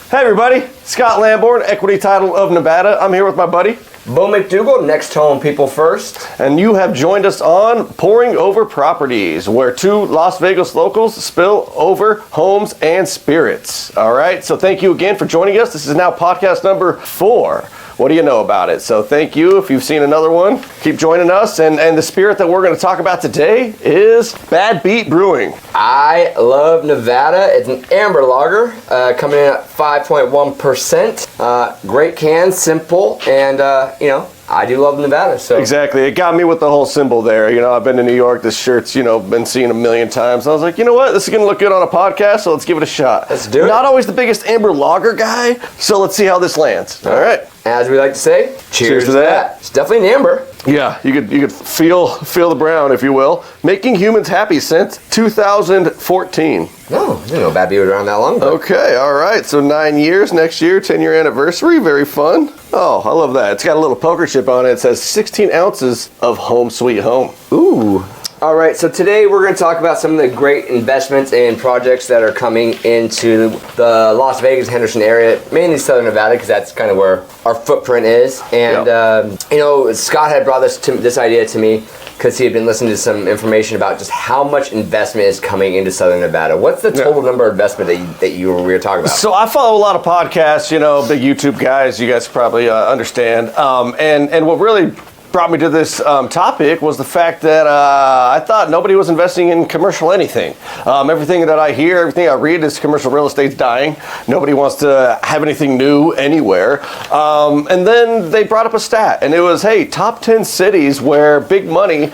Hey everybody, Scott Lamborn, Equity Title of Nevada. I'm here with my buddy, Beau McDougall, next home people first. And you have joined us on Pouring Over Properties, where two Las Vegas locals spill over homes and spirits. All right, so thank you again for joining us. This is now podcast number 4. What do you know about it? So thank you. If you've seen another one, keep joining us. And the spirit that we're going to talk about today is Bad Beat Brewing. I love Nevada. It's an amber lager coming in at 5.1%. Great can, simple, and I do love Nevada. So exactly. It got me with the whole symbol there. You know, I've been to New York. This shirt's, been seen a million times. I was like, you know what? This is going to look good on a podcast, so let's give it a shot. Let's do it. Not always the biggest amber lager guy, so let's see how this lands. All right. As we like to say, cheers to that. It's definitely an amber. Yeah, you could feel the brown, if you will. Making humans happy since 2014. No, I didn't know Bad Beat was around that long ago. Okay, all right. So 9 years next year, 10-year anniversary. Very fun. Oh, I love that. It's got a little poker chip on it. It says 16 ounces of home sweet home. Ooh. All right, so today we're going to talk about some of the great investments and projects that are coming into the Las Vegas, Henderson area, mainly Southern Nevada, because that's kind of where our footprint is. And, Scott had brought this idea to me because he had been listening to some information about just how much investment is coming into Southern Nevada. What's the total number of investment that we were talking about? So I follow a lot of podcasts, big YouTube guys, you guys probably understand. And what really brought me to this topic was the fact that I thought nobody was investing in commercial anything. Everything that I hear, everything I read is commercial real estate's dying. Nobody wants to have anything new anywhere. And then they brought up a stat, and it was, hey, top 10 cities where big money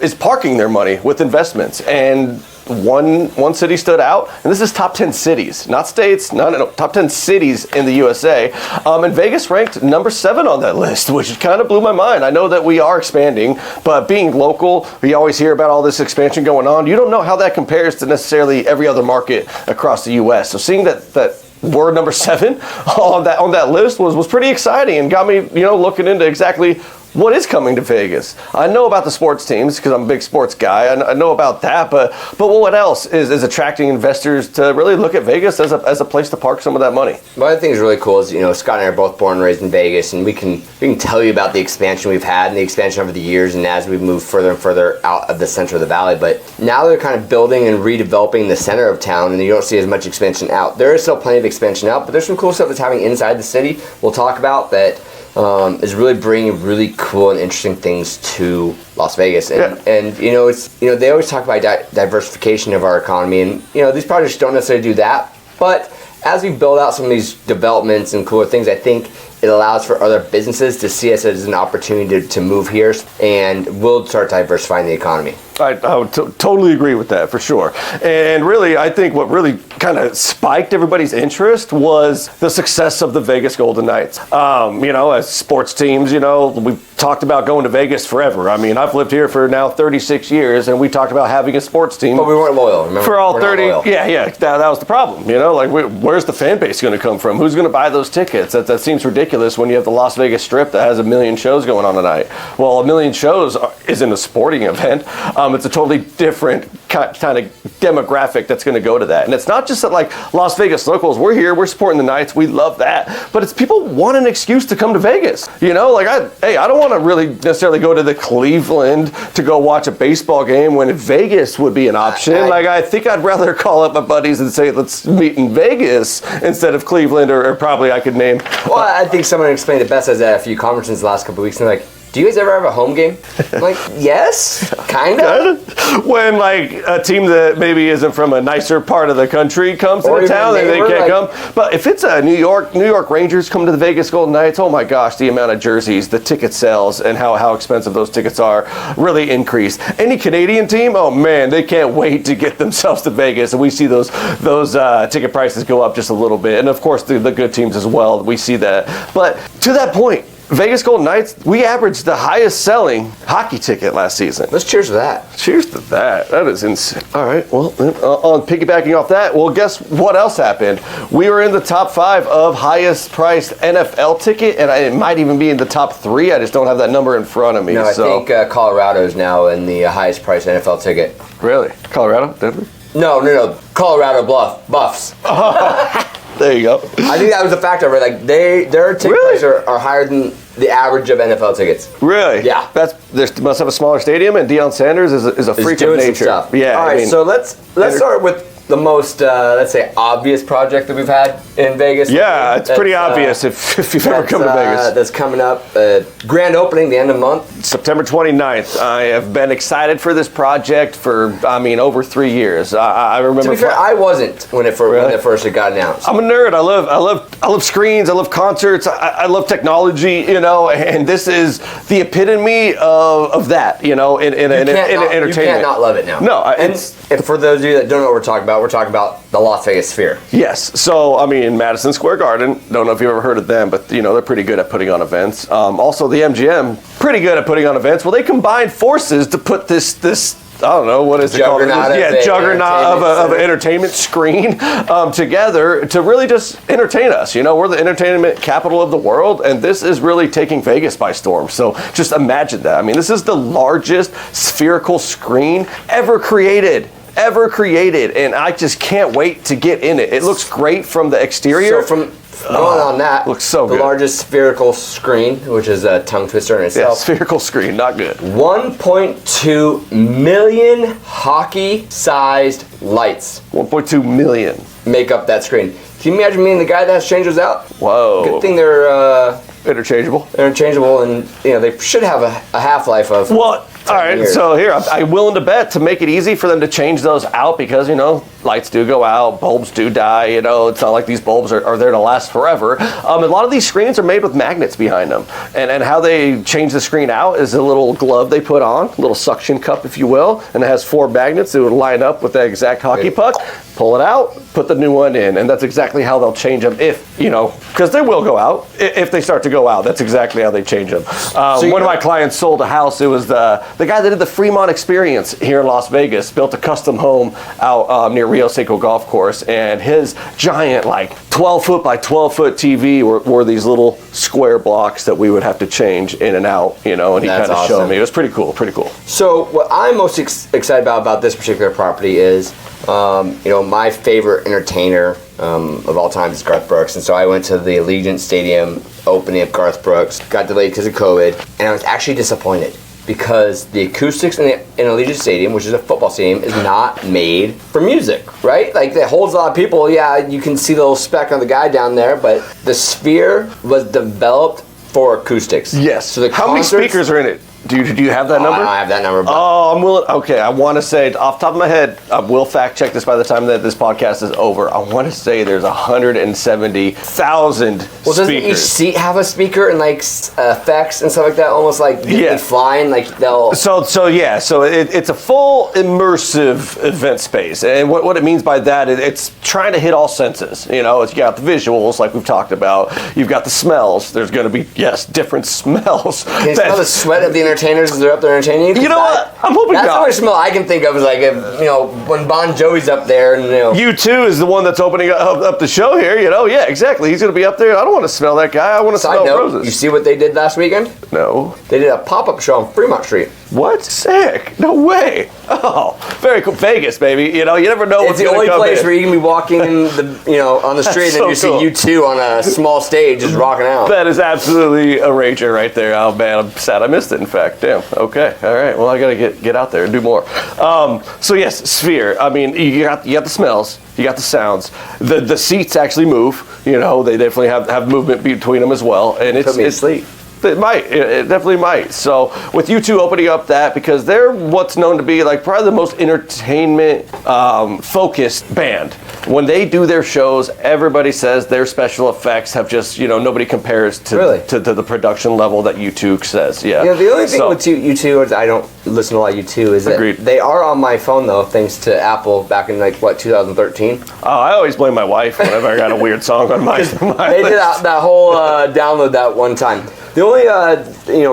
is parking their money with investments. And one city stood out, and this is top 10 cities, not states, no, top 10 cities in the USA. And Vegas ranked number 7 on that list, which kind of blew my mind. I know that we are expanding, but being local, we always hear about all this expansion going on. You don't know how that compares to necessarily every other market across the US. So seeing that we're number 7 on that list was pretty exciting and got me, looking into exactly what is coming to Vegas. I know about the sports teams because I'm a big sports guy. I know about that, but what else is attracting investors to really look at Vegas as a place to park some of that money? One of the things really cool is, Scott and I are both born and raised in Vegas, and we can tell you about the expansion we've had and the expansion over the years and as we move further and further out of the center of the valley. But now they're kind of building and redeveloping the center of town, and you don't see as much expansion out. There is still plenty of expansion out, but there's some cool stuff that's happening inside the city we'll talk about that is really bringing really cool and interesting things to Las Vegas. And they always talk about diversification of our economy, and these projects don't necessarily do that, but as we build out some of these developments and cooler things, I think it allows for other businesses to see us as an opportunity to move here, and we'll start diversifying the economy. I would totally agree with that, for sure. And really, I think what really kind of spiked everybody's interest was the success of the Vegas Golden Knights. As sports teams, we've talked about going to Vegas forever. I mean, I've lived here for now 36 years, and we talked about having a sports team. But we weren't loyal, remember? For all 30, yeah, that was the problem. Where's the fan base going to come from? Who's going to buy those tickets? That seems ridiculous when you have the Las Vegas Strip that has 1 million shows going on tonight. Well, 1 million shows isn't a sporting event. It's a totally different kind of demographic that's going to go to that. And it's not just that, like, Las Vegas locals, we're here, we're supporting the Knights, we love that. But it's people want an excuse to come to Vegas. I don't want to really necessarily go to the Cleveland to go watch a baseball game when Vegas would be an option. I think I'd rather call up my buddies and say, let's meet in Vegas instead of Cleveland, or probably I could name. Well, I think someone explained it best. I was at a few conferences the last couple of weeks, and they're like, do you guys ever have a home game? I'm like, yes, kind of. When a team that maybe isn't from a nicer part of the country comes to the town, they can't come. But if it's a New York Rangers come to the Vegas Golden Knights, oh my gosh, the amount of jerseys, the ticket sales, and how expensive those tickets are really increased. Any Canadian team, oh man, they can't wait to get themselves to Vegas, and we see those ticket prices go up just a little bit. And of course, the good teams as well, we see that. But to that point, Vegas Golden Knights, we averaged the highest selling hockey ticket last season. Let's cheers to that. Cheers to that. That is insane. All right, well, on piggybacking off that, well, guess what else happened? We were in the top 5 of highest priced NFL ticket, and it might even be in the top 3. I just don't have that number in front of me. No, I think Colorado is now in the highest priced NFL ticket. Really? Colorado? Denver? No. Colorado Buffs. There you go. I think that was a factor, right? Like their ticket Really? prices are higher than the average of NFL tickets. Really? Yeah. They must have a smaller stadium, and Deion Sanders is a freak of doing some nature. stuff. Yeah. All right, so let's start with the most, let's say, obvious project that we've had in Vegas. Yeah, it's pretty obvious if you've ever come to Vegas. That's coming up. Grand opening, the end of the month. September 29th. I have been excited for this project for, over 3 years. I remember. To be fair, I wasn't when it first got announced. I'm a nerd. I love screens. I love concerts. I love technology. And this is the epitome of that. In entertainment. You can't not love it now. No, and for those of you that don't know what we're talking about the Las Vegas Sphere. Yes. So, Madison Square Garden, don't know if you've ever heard of them, but, they're pretty good at putting on events. Also, the MGM, pretty good at putting on events. Well, they combined forces to put this I don't know, what is it called? Juggernaut of an entertainment screen together to really just entertain us. We're the entertainment capital of the world, and this is really taking Vegas by storm. So just imagine that. This is the largest spherical screen ever created, and I just can't wait to get in it. It looks great from the exterior. So from going on that, looks so the good. largest spherical screen, which is a tongue twister in itself. Yeah, spherical screen, not good. 1.2 million hockey-sized lights. 1.2 million. Make up that screen. Can you imagine me and the guy that change those out? Whoa. Good thing they're interchangeable, and they should have a half-life of. Well, all right. years. So here, I'm willing to bet to make it easy for them to change those out because lights do go out, bulbs do die. It's not like these bulbs are there to last forever. A lot of these screens are made with magnets behind them, and how they change the screen out is a little glove they put on, a little suction cup, if you will, and it has 4 magnets that would line up with that exact hockey puck. Pull it out, put the new one in, and that's exactly how they'll change them because they will go out. If they start to go out, that's exactly how they change them. One of my clients sold a house. It was the guy that did the Fremont Experience here in Las Vegas, built a custom home out near Rio Seco Golf Course, and his giant, 12-foot by 12-foot TV were these little square blocks that we would have to change in and out, and he kind of showed me. It was pretty cool. So what I'm most excited about this particular property is, my favorite entertainer of all time is Garth Brooks, and so I went to the Allegiant Stadium opening of Garth Brooks. Got delayed because of COVID, and I was actually disappointed because the acoustics in Allegiant Stadium, which is a football stadium, is not made for music, right? It holds a lot of people. Yeah, you can see the little speck on the guy down there, but the Sphere was developed for acoustics. Yes. So how many speakers are in it? Do you have that number? I don't have that number. I'm willing. Okay, I want to say off the top of my head, I will fact check this by the time that this podcast is over. I want to say there's 170,000 speakers. Well, doesn't each seat have a speaker and effects and stuff like that? Almost like flying, they'll. So it's a full immersive event space, and what it means by that is it's trying to hit all senses. You got the visuals like we've talked about. You've got the smells. There's going to be different smells. Can you smell the sweat of the entertainers as they're up there entertaining you? You know what? I'm hoping that's not. the only smell I can think of is when Bon Jovi's up there and U2 is the one that's opening up the show here. Yeah, exactly. He's going to be up there. I don't want to smell that guy. I want to smell roses. You see what they did last weekend? No. They did a pop-up show on Fremont Street. What? Sick. No way. Oh, very cool. Vegas, baby. You never know what's going to come in. It's the only place where you can be walking on the street and then you see U2 on a small stage just rocking out. That is absolutely a rager right there. Oh, man, I'm sad I missed it, in fact. Damn. Okay. All right. Well, I got to get out there and do more. So, yes, Sphere. You got the smells. You got the sounds. The seats actually move. They definitely have movement between them as well. And Put me to sleep. It might. It definitely might. So with U2 opening up that, because they're what's known to be probably the most entertainment focused band. When they do their shows, everybody says their special effects have just, nobody compares to the production level that U2 says. Yeah. The only thing with U2 is I don't listen to a lot of U2 is that they are on my phone though, thanks to Apple back in 2013. Oh, I always blame my wife whenever I got a weird song on my They did that whole download that one time. The only,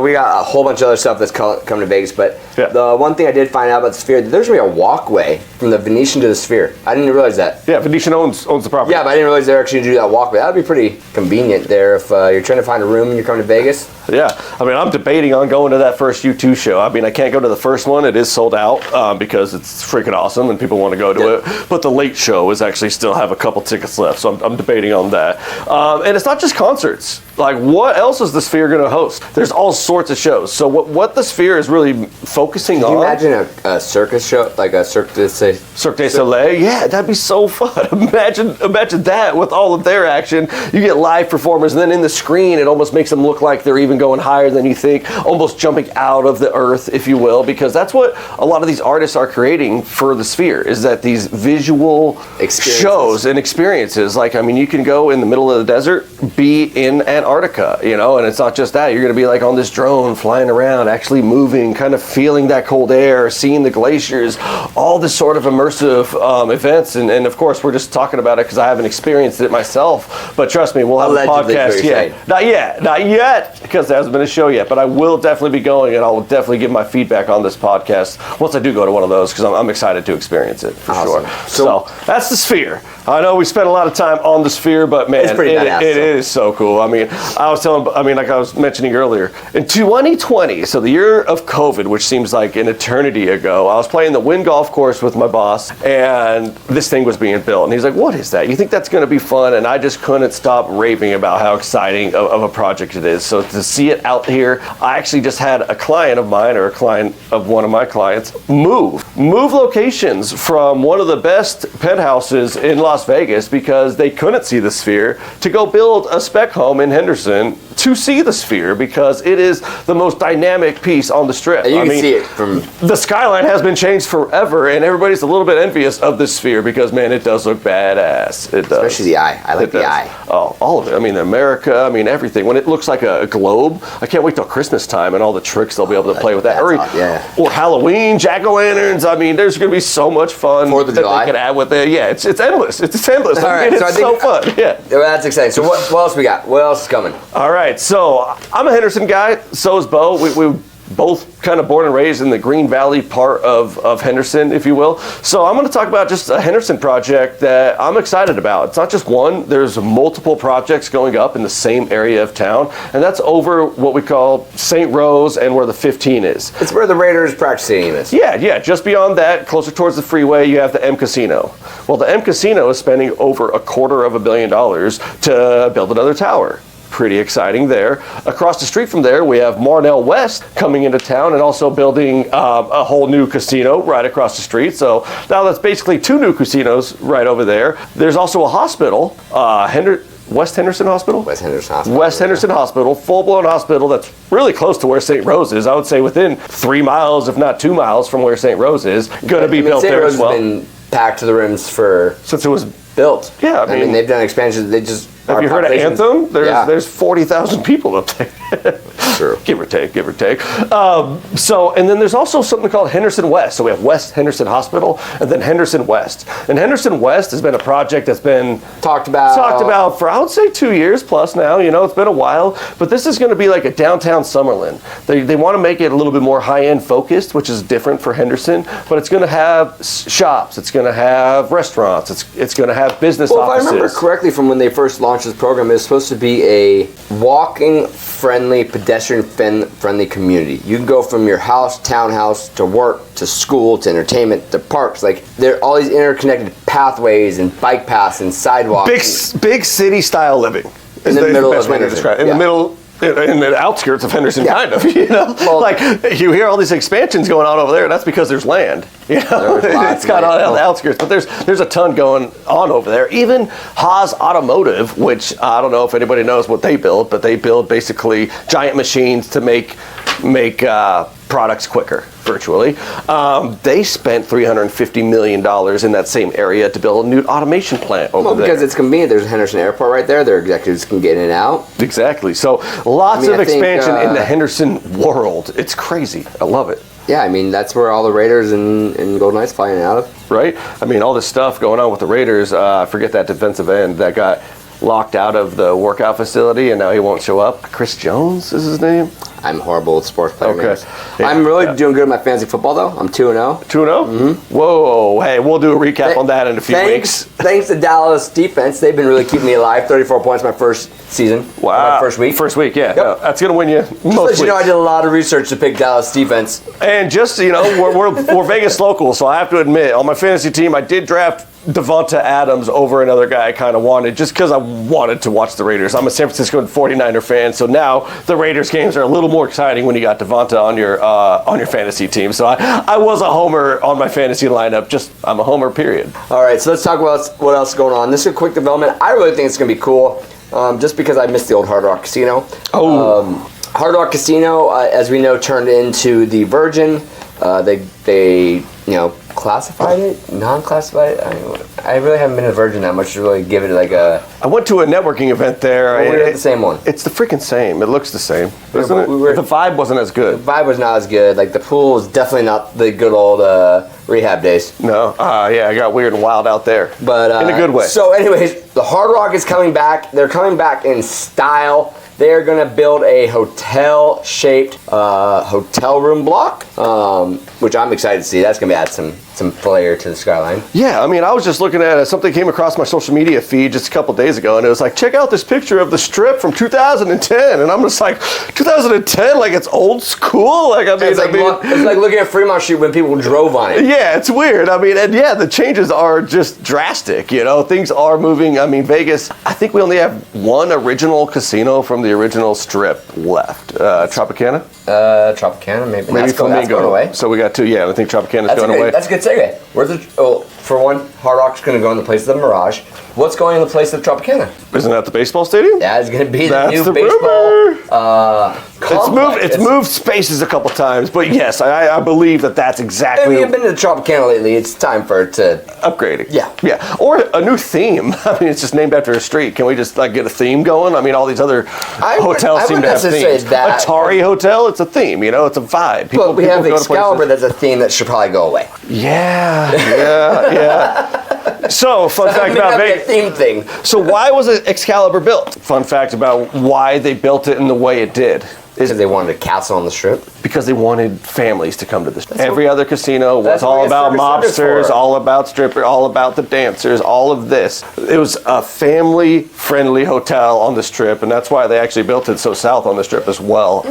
we got a whole bunch of other stuff that's coming to Vegas, but Yeah. The one thing I did find out about the Sphere, there's going to be a walkway from the Venetian to the Sphere. I didn't realize that. Yeah, Venetian owns the property. Yeah, but I didn't realize they're actually going to do that walkway. That would be pretty convenient there if you're trying to find a room and you're coming to Vegas. Yeah, I mean, I'm debating on going to that first U2 show. I mean, I can't go to the first one. It is sold out because it's freaking awesome and people want to go to it. But the late show is actually still have a couple tickets left, so I'm debating on that. And it's not just concerts. Like, what else is the Sphere going to host? There's all sorts of shows. So what the Sphere is really focusing on... Can you imagine a circus show, like a Cirque du Soleil? Yeah, that'd be so fun. Imagine that with all of their action. You get live performers, and then in the screen, it almost makes them look like they're even going higher than you think, almost jumping out of the earth, if you will, because that's what a lot of these artists are creating for the Sphere, is that these visual shows and experiences. Like, I mean, you can go in the middle of the desert, be in Antarctica, you know, and it's not just that. You're going to be like on this drone flying around, actually moving, kind of feeling that cold air, seeing the glaciers, all this sort of immersive events. And of course, we're just talking about it because I haven't experienced it myself. But trust me, we'll have a podcast. Yeah, not yet, because there hasn't been a show yet. But I will definitely be going, and I'll definitely give my feedback on this podcast once I do go to one of those, because I'm excited to experience it for sure. So that's the Sphere. I know we spent a lot of time on the Sphere, but man, it's pretty badass, it is so cool. I mean, like I was mentioning earlier, in 2020, so the year of COVID, which seems like an eternity ago, I was playing the Wynn Golf Course with my boss, and this thing was being built. And he's like, "What is that? You think that's going to be fun?" And I just couldn't stop raving about how exciting of a project it is. So to see it out here, I actually just had a client of mine, or a client of one of my clients, move locations from one of the best penthouses in Las Vegas, because they couldn't see the Sphere, to go build a spec home in Henderson to see the Sphere, because it is the most dynamic piece on the Strip. You can see it from... The skyline has been changed forever, and everybody's a little bit envious of the Sphere because, man, it does look badass. It does. Especially the eye. I like the eye. Oh, all of it. I mean, America, I mean, everything. When it looks like a globe, I can't wait till Christmas time and all the tricks they'll be able to play with that. Or Halloween, jack-o'-lanterns. I mean, there's going to be so much fun that they can add with it. Yeah, it's endless. It's endless. All right, it's so fun. Yeah. Well, that's exciting. So what else we got? What else is coming? All right, so I'm a Henderson guy. So is Beau. We both kind of born and raised in the Green Valley part of Henderson, if you will. So I'm going to talk about just a Henderson project that I'm excited about. It's not just one. There's multiple projects going up in the same area of town, and that's over what we call St. Rose and where the 15 is. It's where the Raiders practice stadium is. Yeah. Just beyond that, closer towards the freeway, you have the M Casino. Well, the M Casino is spending over $250 million to build another tower. Pretty exciting there. Across the street from there, we have Marnell West coming into town and also building a whole new casino right across the street. So now that's basically two new casinos right over there. There's also a hospital, West Henderson Hospital? West Henderson Hospital. West Henderson Hospital, full-blown hospital that's really close to where St. Rose is. I would say within 3 miles, if not 2 miles from where St. Rose is. Going to be built there as well. St. Rose has been packed to the rims since it was built. Yeah, I mean they've done expansions. They just... Have you heard of Anthem? There's 40,000 people up there. True. Give or take. And then there's also something called Henderson West. So we have West Henderson Hospital and then Henderson West. And Henderson West has been a project that's been talked about for, I would say, 2 years plus now. You know, it's been a while. But this is going to be like a downtown Summerlin. They want to make it a little bit more high-end focused, which is different for Henderson. But it's going to have shops. It's going to have restaurants. It's going to have business offices. If I remember correctly from when they first launched this program, it's supposed to be a walking-friendly, pedestrian-friendly community. You can go from your house, townhouse, to work, to school, to entertainment, to parks. Like, there are all these interconnected pathways and bike paths and sidewalks. Big city-style living. In the middle of Henderson. In the middle... In the outskirts of Henderson, kind of, you know? Well, like, you hear all these expansions going on over there, that's because there's land. You know? It's got on the outskirts, but there's a ton going on over there. Even Haas Automotive, which I don't know if anybody knows what they build, but they build basically giant machines to make products quicker, virtually. They spent $350 million in that same area to build a new automation plant over there. Because it's convenient. There's Henderson Airport right there. Their executives can get in and out. Exactly. So lots of expansion in the Henderson world. It's crazy. I love it. Yeah, I mean, that's where all the Raiders and Golden Knights flying out of. Right? I mean, all this stuff going on with the Raiders. I forget that defensive end that got locked out of the workout facility and now he won't show up. Chris Jones is his name? I'm horrible with sports player names. Yeah. I'm really doing good at my fantasy football, though. I'm 2-0. 2-0? Mm-hmm. Whoa. Hey, we'll do a recap on that in a few weeks. Thanks to Dallas defense. They've been really keeping me alive. 34 points my first season. Wow. My first week. First week, yeah. Yep. No, that's going to win you most Just let you know, I did a lot of research to pick Dallas defense. And just, we're Vegas locals, so I have to admit, on my fantasy team, I did draft Devonta Adams over another guy I kind of wanted, just because I wanted to watch the Raiders. I'm a San Francisco 49er fan, so now the Raiders games are a little more exciting when you got Devonta on your fantasy team. So I was a homer on my fantasy lineup. Just I'm a homer, period. All right, so let's talk about what else is going on. This is a quick development. I really think it's going to be cool, just because I missed the old Hard Rock Casino. Hard Rock Casino, as we know, turned into the Virgin. They classified it, non-classified it. I really haven't been to Virgin that much to really give it like a. I went to a networking event there. We were at the same one. It's the freaking same. It looks the same, doesn't it? The vibe wasn't as good. The vibe was not as good. Like the pool was definitely not the good old rehab days. No, yeah, I got weird and wild out there, but in a good way. So, anyways, the Hard Rock is coming back. They're coming back in style. They're going to build a hotel-shaped hotel room block, which I'm excited to see. That's going to add some flair to the skyline. Yeah, I mean, I was just looking at it. Something came across my social media feed just a couple days ago, and it was like, check out this picture of the Strip from 2010. And I'm just like, 2010? Like, it's old school? Like, I mean, it's like looking at Fremont Street when people drove on it. Yeah, it's weird. I mean, and yeah, the changes are just drastic. Things are moving. I mean, Vegas, I think we only have one original casino from the original Strip left. Tropicana? Tropicana, maybe. Maybe Flamingo. That's going away. So we got two. Yeah, I think Tropicana's going away. That's a good segue. For one, Hard Rock's going to go in the place of the Mirage. What's going in the place of Tropicana? Isn't that the baseball stadium? That is going to be That's the new the baseball complex. It's moved spaces a couple times, but yes, I believe that's exactly. If you've been to Tropicana lately, it's time for it to upgrading. Yeah, or a new theme. I mean, it's just named after a street. Can we just get a theme going? I mean, all these other hotels seem to have themes. Atari Hotel, it's a theme. It's a vibe. But we have Excalibur. That's a theme that should probably go away. Yeah. So, fun fact about Vegas. Theme thing. So, why was Excalibur built? Fun fact about why they built it in the way it did. Because they wanted a castle on the Strip? Because they wanted families to come to the Strip. Every other casino was all about mobsters, all about strippers, all about the dancers, all of this. It was a family-friendly hotel on the Strip, and that's why they actually built it so south on the Strip as well.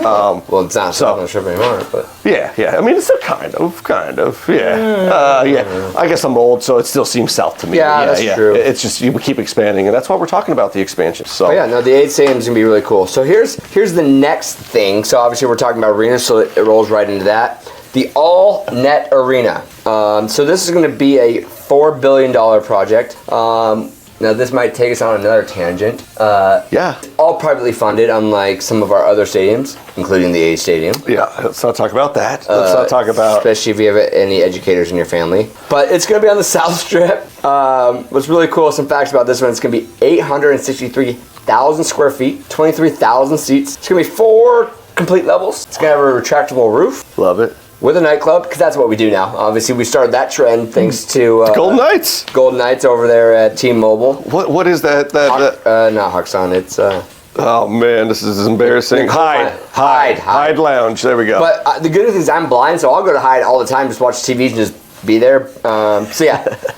Well, it's not south on the Strip anymore, but... Yeah. I mean, it's still kind of, yeah. I guess I'm old, so it still seems south to me. Yeah, that's true. It's just, we keep expanding, and that's why we're talking about the expansion. So. Oh, yeah, no, the 8 stadium is going to be really cool. So here's the next thing. So obviously we're talking about arenas, so it rolls right into that. The All-Net Arena. So this is going to be a $4 billion project. Now this might take us on another tangent. All privately funded, unlike some of our other stadiums, including the A Stadium. Yeah, let's not talk about that. Let's not talk about... Especially if you have any educators in your family. But it's going to be on the South Strip. What's really cool, some facts about this one, it's going to be 863,000 square feet, 23,000 seats. It's going to be 4 complete levels. It's going to have a retractable roof. Love it. With a nightclub, because that's what we do now. Obviously, we started that trend thanks to... Golden Knights. Golden Knights over there at T-Mobile. What is that? Not Hawkson, it's... Oh man, this is embarrassing. Hyde Lounge. There we go. But the good news is I'm blind, so I'll go to Hyde all the time, just watch TV and just be there.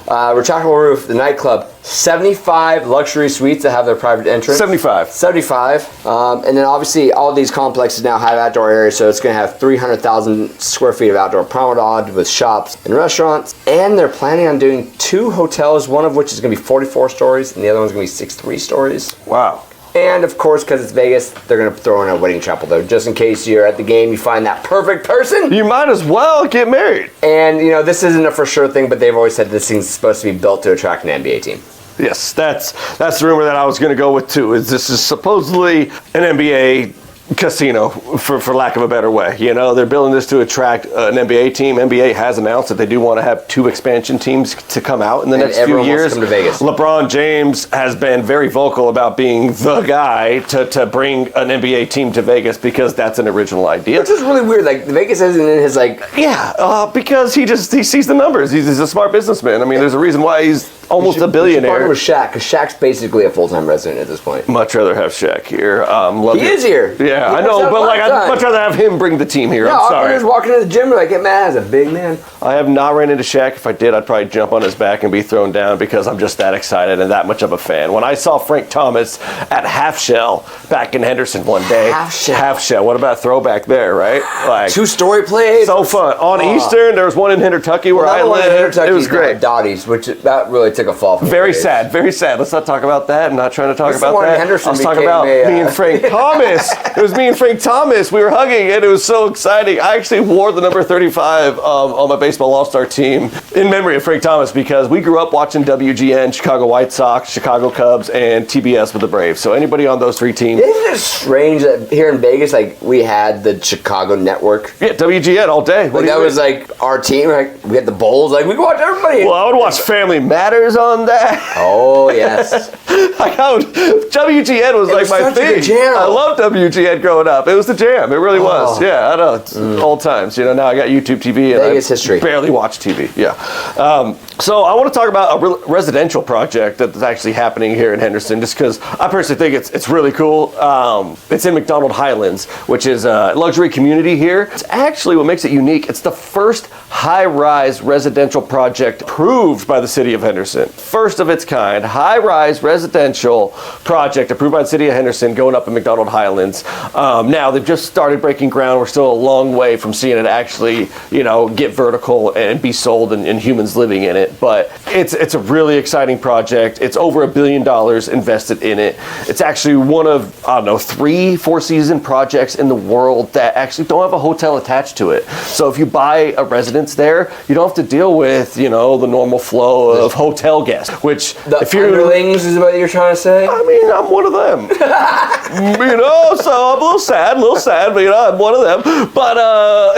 Retractable roof, the nightclub, 75 luxury suites that have their private entrance. 75. And then obviously all these complexes now have outdoor areas, so it's going to have 300,000 square feet of outdoor promenade with shops and restaurants. And they're planning on doing 2 hotels, one of which is going to be 44 stories, and the other one's going to be 63 stories. Wow. And of course, because it's Vegas, they're going to throw in a wedding chapel though, just in case you're at the game, you find that perfect person. You might as well get married. And this isn't a for sure thing, but they've always said this thing's supposed to be built to attract an NBA team. Yes, that's the rumor that I was going to go with too. Is this is supposedly an NBA casino, for lack of a better way. They're building this to attract an NBA team. NBA has announced that they do want to have 2 expansion teams to come out in the next few years. Wants to come to Vegas. LeBron James has been very vocal about being the guy to bring an NBA team to Vegas because that's an original idea. Which is really weird. Like Vegas isn't in his because he sees the numbers. He's a smart businessman. I mean, there's a reason why he's almost a billionaire. Partner with Shaq, because Shaq's basically a full-time resident at this point. Much rather have Shaq here. He is here. Yeah, He I know, works out but like, I'd part-time. much rather have him bring the team here. Yeah, I'm I'm sorry. just walking to the gym and I get mad as a big man. I have not ran into Shaq. If I did, I'd probably jump on his back and be thrown down because I'm just that excited and that much of a fan. When I saw Frank Thomas at Half Shell back in Henderson one day. Half Shell. What about throwback there, right? Like, Two-story plays. so fun. On Eastern, there was one in Kentucky where I lived. It was great. Dottie's, which that really took a fall from Very sad, very sad. Let's not talk about that. I'm not trying to talk about one in that. Henderson I was talking became about a, me and Frank Thomas. It was me and Frank Thomas. We were hugging, and it was so exciting. I actually wore the number 35 on my baseball all-star team in memory of Frank Thomas because we grew up watching WGN, Chicago White Sox, Chicago Cubs, and TBS with the Braves. So anybody on those three teams. Isn't it strange that here in Vegas, like, we had the Chicago network? Yeah, WGN all day. Like, that was like our team. Like, we had the Bulls. Like, we could watch everybody. Well, I would watch Family Matters on that. Oh, yes. Like, WGN was like my such a thing. good jam. I loved WGN growing up. It was the jam. It really was. Yeah, I know. It's old times. You know, now I got YouTube TV and Vegas history. Barely watch TV. Yeah. So I want to talk about a residential project that's actually happening here in Henderson, just because I personally think it's really cool. It's in McDougall Highlands, which is a luxury community here. It's actually what makes it unique. It's the first high-rise residential project approved by the city of Henderson. First of its kind, high-rise residential project approved by the city of Henderson going up in McDougall Highlands. Now they've just started breaking ground. We're still a long way from seeing it actually, get vertical and be sold and humans living in it. But it's a really exciting project. It's over $1 billion invested in it. It's actually one of, 3 four-season projects in the world that actually don't have a hotel attached to it. So if you buy a residence there, you don't have to deal with, the normal flow of hotel guests, which If you're underlings is what you're trying to say? I mean, I'm one of them. So I'm a little sad, but I'm one of them. But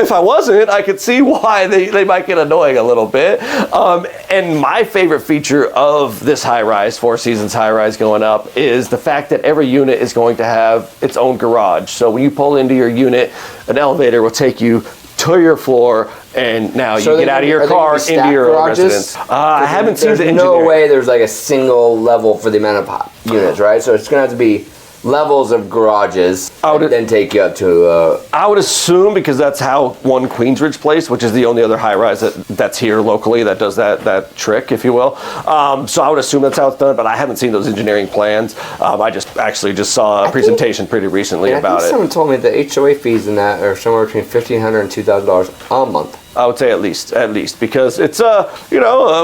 if I wasn't, I could see why they might get annoying a little bit. And my favorite feature of this high-rise, Four Seasons high-rise going up, is the fact that every unit is going to have its own garage. So when you pull into your unit, an elevator will take you to your floor, and now you get out of your car into your residence. I haven't seen the engineering. There's no way there's like a single level for the amount of units, right? So it's going to have to be levels of garages and then take you up to... I would assume, because that's how one Queensridge Place, which is the only other high-rise that's here locally that does that trick, if you will. So I would assume that's how it's done, but I haven't seen those engineering plans. I just saw a presentation pretty recently about it. Someone told me the HOA fees in that are somewhere between $1,500 and $2,000 a month. I would say at least, because it's a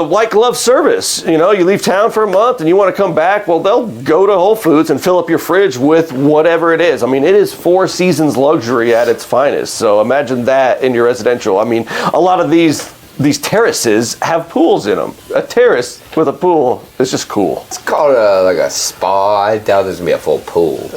white glove service. You leave town for a month and you want to come back. Well, they'll go to Whole Foods and fill up your fridge with whatever it is. I mean, it is Four Seasons luxury at its finest. So imagine that in your residential. I mean, a lot of these terraces have pools in them. A terrace with a pool is just cool. It's called like a spa. I doubt there's gonna be a full pool.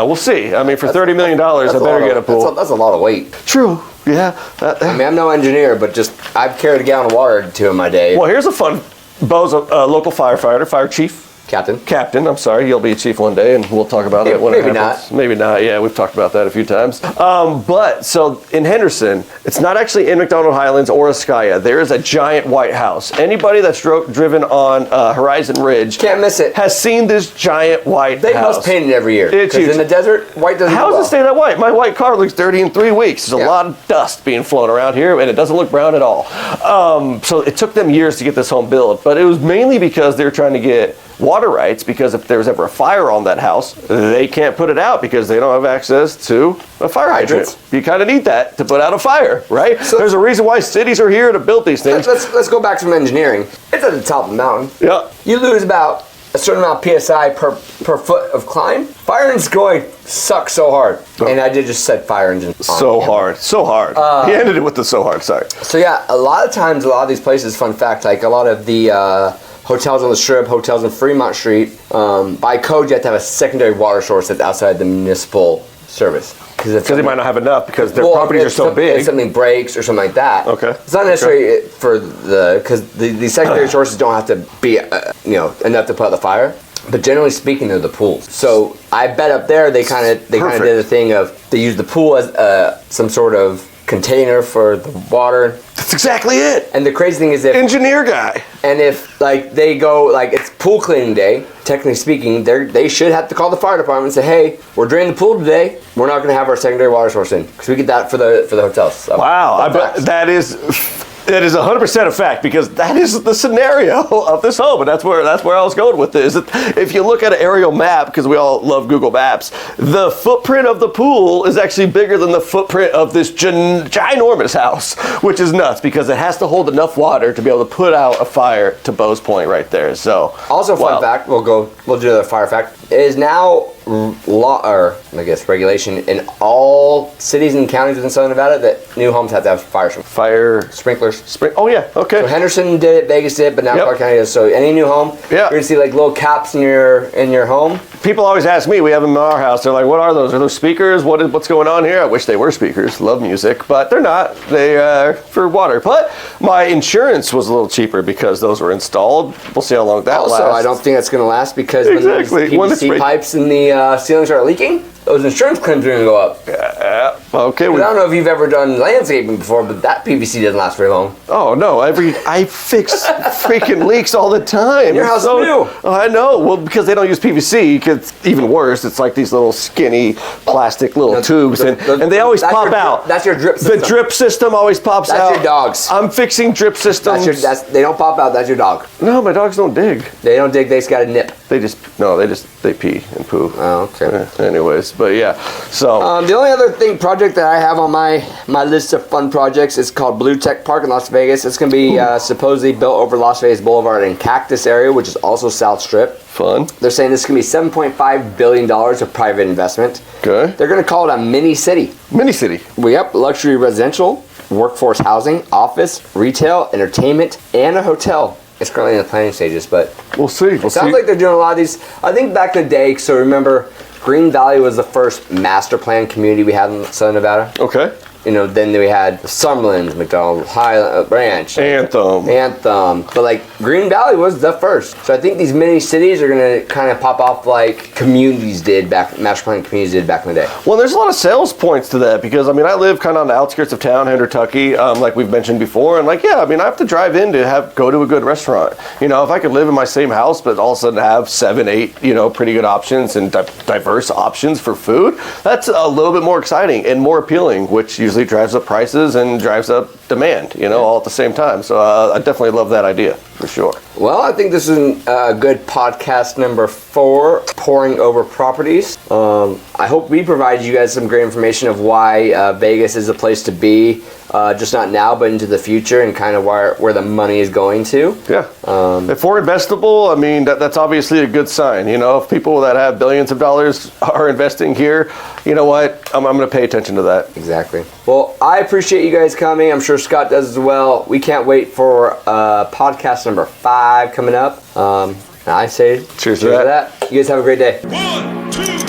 We'll see. I mean, for $30 million, I better get a pool. That's a lot of weight. True. Yeah. I mean, I'm no engineer, but I've carried a gallon of water or two in my day. Well, here's a fun. Beau's a local firefighter, fire chief. Captain, I'm sorry. He'll be a chief one day, and we'll talk about that when it happens. Maybe not. Yeah, we've talked about that a few times. But so in Henderson, it's not actually in McDougall Highlands or Ascaya. There is a giant white house. Anybody that's driven on Horizon Ridge can't miss it. Has seen this giant white house. They must paint it every year. It's huge. In the desert, white doesn't. How does it stay that white? My white car looks dirty in 3 weeks. There's a lot of dust being flown around here, and it doesn't look brown at all. So it took them years to get this home built, but it was mainly because they were trying to get water rights, because if there's ever a fire on that house, they can't put it out because they don't have access to a fire hydrant. You kind of need that to put out a fire, right? So there's a reason why cities are here to build these things. Let's go back to some engineering. It's at the top of the mountain. Yeah. You lose about a certain amount of PSI per foot of climb. Fire engines going suck so hard. And I just said fire engine. So hard. He ended it with the so hard, sorry. So yeah, a lot of times, a lot of these places, fun fact, like a lot of the hotels on the Strip, hotels on Fremont Street, by code you have to have a secondary water source that's outside the municipal service. Because they might not have enough because their properties are so big. If something breaks or something like that. Okay. It's not necessarily for because the secondary sources don't have to be enough to put out the fire. But generally speaking, they're the pools. So I bet up there they kind of did a thing of they use the pool as some sort of container for the water. That's exactly it. And the crazy thing is engineer guy. And if like they go like it's pool cleaning day, technically speaking, they should have to call the fire department and say, hey, we're draining the pool today. We're not going to have our secondary water source in because we get that for the hotels. So, wow, I bet that is 100% a fact because that is the scenario of this home, and that's where I was going with this. If you look at an aerial map, because we all love Google Maps, the footprint of the pool is actually bigger than the footprint of this ginormous house, which is nuts because it has to hold enough water to be able to put out a fire to Beau's point right there. So also fun fact, we'll do the fire fact. It is now law, or I guess regulation in all cities and counties within Southern Nevada that new homes have to have fire sprinklers. Oh yeah, okay. So Henderson did it, Vegas did it, but now Clark County does. So any new home, you're gonna see like little caps in your home. People always ask me, we have them in our house, they're like, what are those? Are those speakers? What's going on here? I wish they were speakers. Love music, but they're not. They are for water. But my insurance was a little cheaper because those were installed. We'll see how long that lasts. Also, I don't think that's going to last because when those PVC pipes in the ceilings are leaking, those insurance claims are going to go up. Okay. I don't know if you've ever done landscaping before, but that PVC doesn't last very long. Oh no! I fix freaking leaks all the time. Your house is new. Oh, I know. Well, because they don't use PVC, it's even worse. It's like these little skinny plastic little tubes, and they always pop out. That's your drip system. The drip system always pops out. That's your dogs. I'm fixing drip systems. They don't pop out. That's your dog. No, my dogs don't dig. They don't dig. They just got a nip. They pee and poo. Oh, okay. Anyways, but yeah. So the only other project that I have on my list of fun projects is called Blue Tech Park in Las Vegas. It's going to be supposedly built over Las Vegas Boulevard in Cactus area, which is also South Strip. Fun. They're saying this is going to be $7.5 billion of private investment. Okay. They're going to call it a mini city. Mini city. Yep, luxury residential, workforce housing, office, retail, entertainment, and a hotel. It's currently in the planning stages, but we'll see. It sounds like they're doing a lot of these. I think back in the day, so remember, Green Valley was the first master plan community we had in Southern Nevada. Okay. Then we had Summerlin, McDougall, Highland Ranch, Anthem. But like Green Valley was the first. So I think these mini cities are gonna kind of pop off like master plan communities did back in the day. Well, there's a lot of sales points to that because I live kind of on the outskirts of town, Kentucky, like we've mentioned before, and I have to drive in to go to a good restaurant. If I could live in my same house, but all of a sudden have 7, 8, pretty good options and diverse options for food, that's a little bit more exciting and more appealing, which usually drives up prices and drives up demand, all at the same time. So I definitely love that idea for sure. Well, I think this is a good podcast number 4, Pouring Over Properties. I hope we provide you guys some great information of why Vegas is a place to be, just not now, but into the future, and kind of where the money is going to. Yeah. If we're investable, that's obviously a good sign. If people that have billions of dollars are investing here, you know what? I'm going to pay attention to that. Exactly. Well, I appreciate you guys coming. I'm sure Scott does as well. We can't wait for podcast number 5 coming up. I say cheers to that. You guys have a great day. 1, 2